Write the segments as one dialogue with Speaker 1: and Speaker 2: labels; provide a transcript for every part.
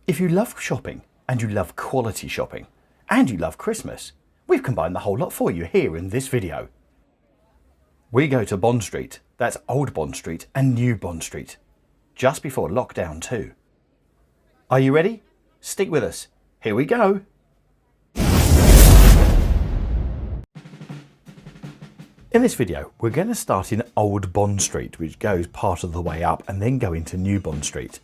Speaker 1: If you love shopping, and you love quality shopping, and you love Christmas, we've combined the whole lot for you here in this video. We go to Bond Street, that's Old Bond Street and New Bond Street, just before lockdown too. Are you ready? Stick with us. Here we go. In this video, we're going to start in Old Bond Street, which goes part of the way up and then go into New Bond Street.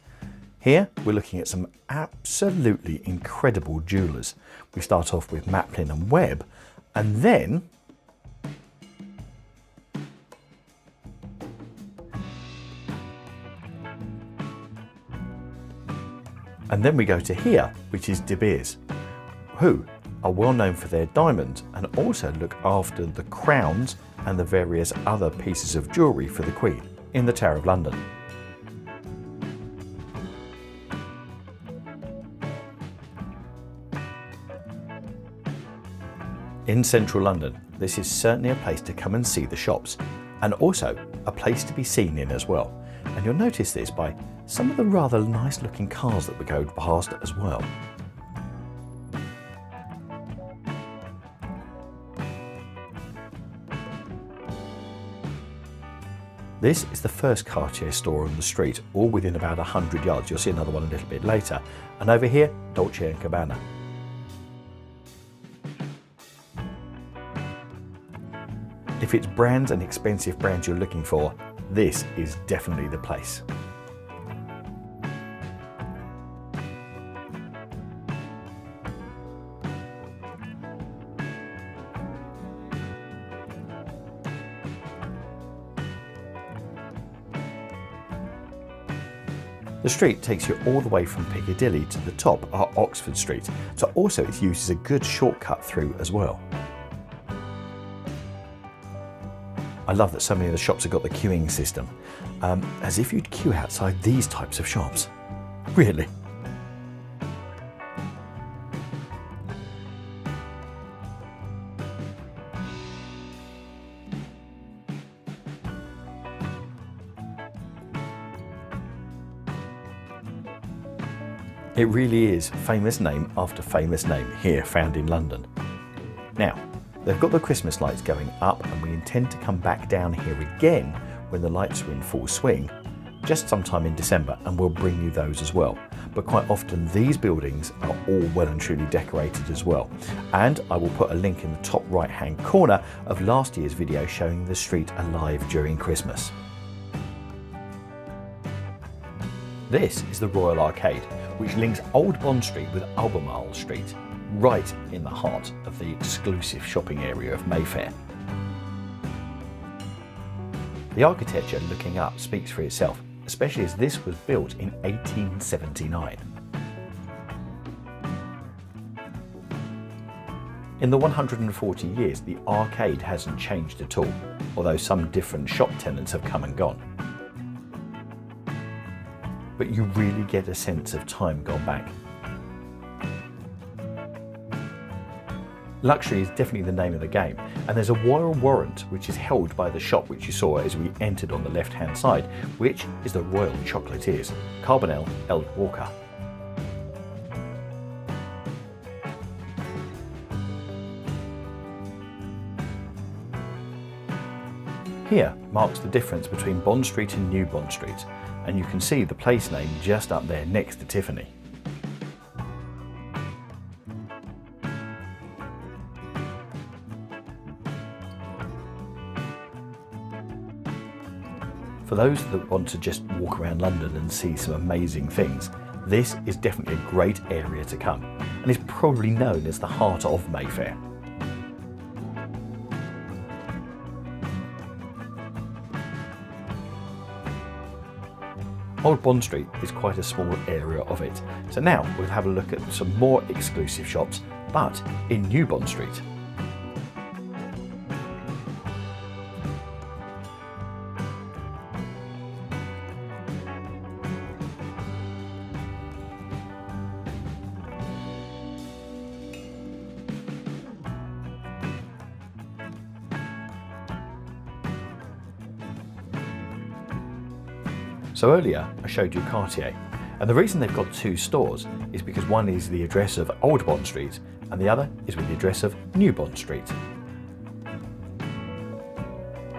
Speaker 1: Here, we're looking at some absolutely incredible jewellers. We start off with Maplin and Webb, and then we go to here, which is De Beers, who are well known for their diamonds and also look after the crowns and the various other pieces of jewellery for the Queen in the Tower of London. In central London, this is certainly a place to come and see the shops, and also a place to be seen in as well. And you'll notice this by some of the rather nice looking cars that we go past as well. This is the first Cartier store on the street, all within about 100 yards. You'll see another one a little bit later. And over here, Dolce & Gabbana. If it's brands and expensive brands you're looking for, this is definitely the place. The street takes you all the way from Piccadilly to the top are Oxford Street, so also it uses a good shortcut through as well. I love that so many of the shops have got the queuing system, as if you'd queue outside these types of shops. Really? It really is famous name after famous name here found in London. Now, they've got the Christmas lights going up, and we intend to come back down here again when the lights are in full swing, just sometime in December, and we'll bring you those as well. But quite often these buildings are all well and truly decorated as well. And I will put a link in the top right hand corner of last year's video showing the street alive during Christmas. This is the Royal Arcade, which links Old Bond Street with Albemarle Street, right in the heart of the exclusive shopping area of Mayfair. The architecture looking up speaks for itself, especially as this was built in 1879. In the 140 years, the arcade hasn't changed at all, although some different shop tenants have come and gone. But you really get a sense of time gone back. Luxury is definitely the name of the game, and there's a royal warrant which is held by the shop which you saw as we entered on the left hand side, which is the Royal Chocolatiers, Carbonell Eld Walker. Here marks the difference between Bond Street and New Bond Street, and you can see the place name just up there next to Tiffany. For those that want to just walk around London and see some amazing things, this is definitely a great area to come, and is probably known as the heart of Mayfair. Old Bond Street is quite a small area of it, so now we'll have a look at some more exclusive shops, but in New Bond Street. So earlier I showed you Cartier, And the reason they've got two stores is because one is the address of Old Bond Street and the other is with the address of New Bond Street.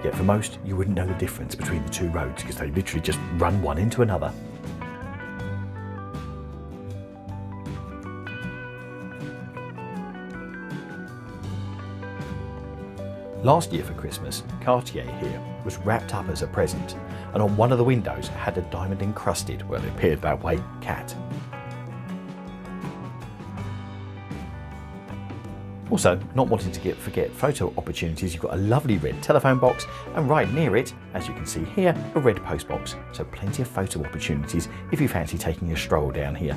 Speaker 1: Yet for most, you wouldn't know the difference between the two roads because they literally just run one into another. Last year for Christmas, Cartier here was wrapped up as a present, and on one of the windows had a diamond encrusted, well, it appeared that way, cat. Also, not wanting to forget photo opportunities, you've got a lovely red telephone box, and right near it, as you can see here, a red post box. So plenty of photo opportunities if you fancy taking a stroll down here.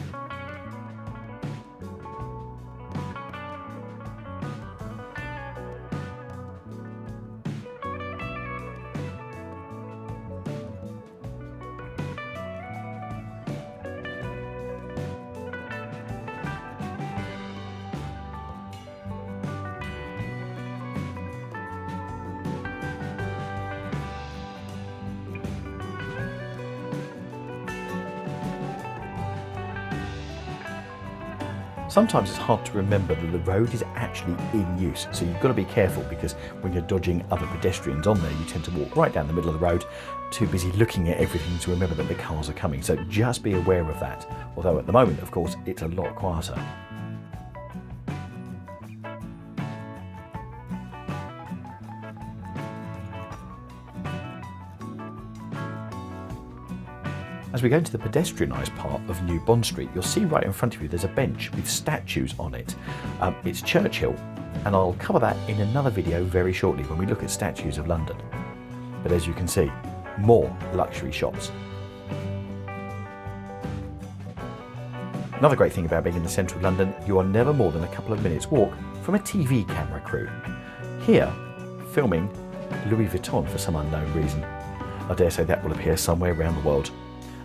Speaker 1: Sometimes it's hard to remember that the road is actually in use, so you've got to be careful because when you're dodging other pedestrians on there, you tend to walk right down the middle of the road, too busy looking at everything to remember that the cars are coming. So just be aware of that. Although at the moment, of course, it's a lot quieter. As we go into the pedestrianised part of New Bond Street, you'll see right in front of you there's a bench with statues on it. It's Churchill, and I'll cover that in another video very shortly when we look at statues of London. But as you can see, more luxury shops. Another great thing about being in the centre of London, you are never more than a couple of minutes walk from a TV camera crew. Here, filming Louis Vuitton for some unknown reason. I dare say that will appear somewhere around the world.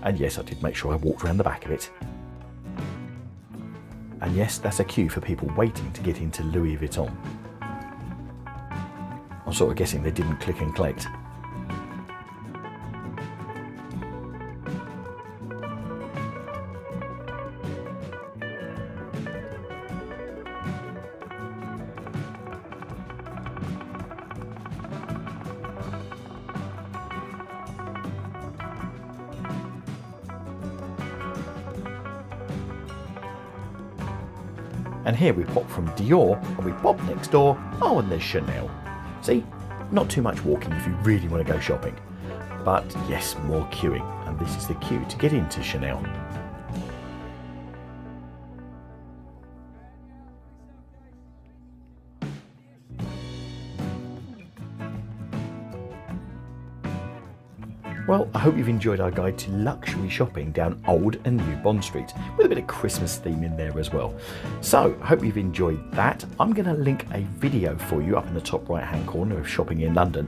Speaker 1: And yes, I did make sure I walked around the back of it. And yes, that's a queue for people waiting to get into Louis Vuitton. I'm sort of guessing they didn't click and collect. And here we pop from Dior and we pop next door, oh, and there's Chanel. See, not too much walking if you really want to go shopping. But yes, more queuing, and this is the queue to get into Chanel. Well, I hope you've enjoyed our guide to luxury shopping down Old and New Bond Street, with a bit of Christmas theme in there as well. So, I hope you've enjoyed that. I'm going to link a video for you up in the top right hand corner of shopping in London.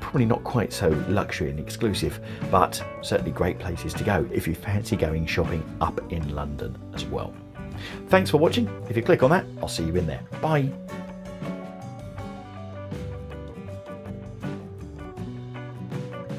Speaker 1: Probably not quite so luxury and exclusive, but certainly great places to go if you fancy going shopping up in London as well. Thanks for watching. If you click on that, I'll see you in there. Bye.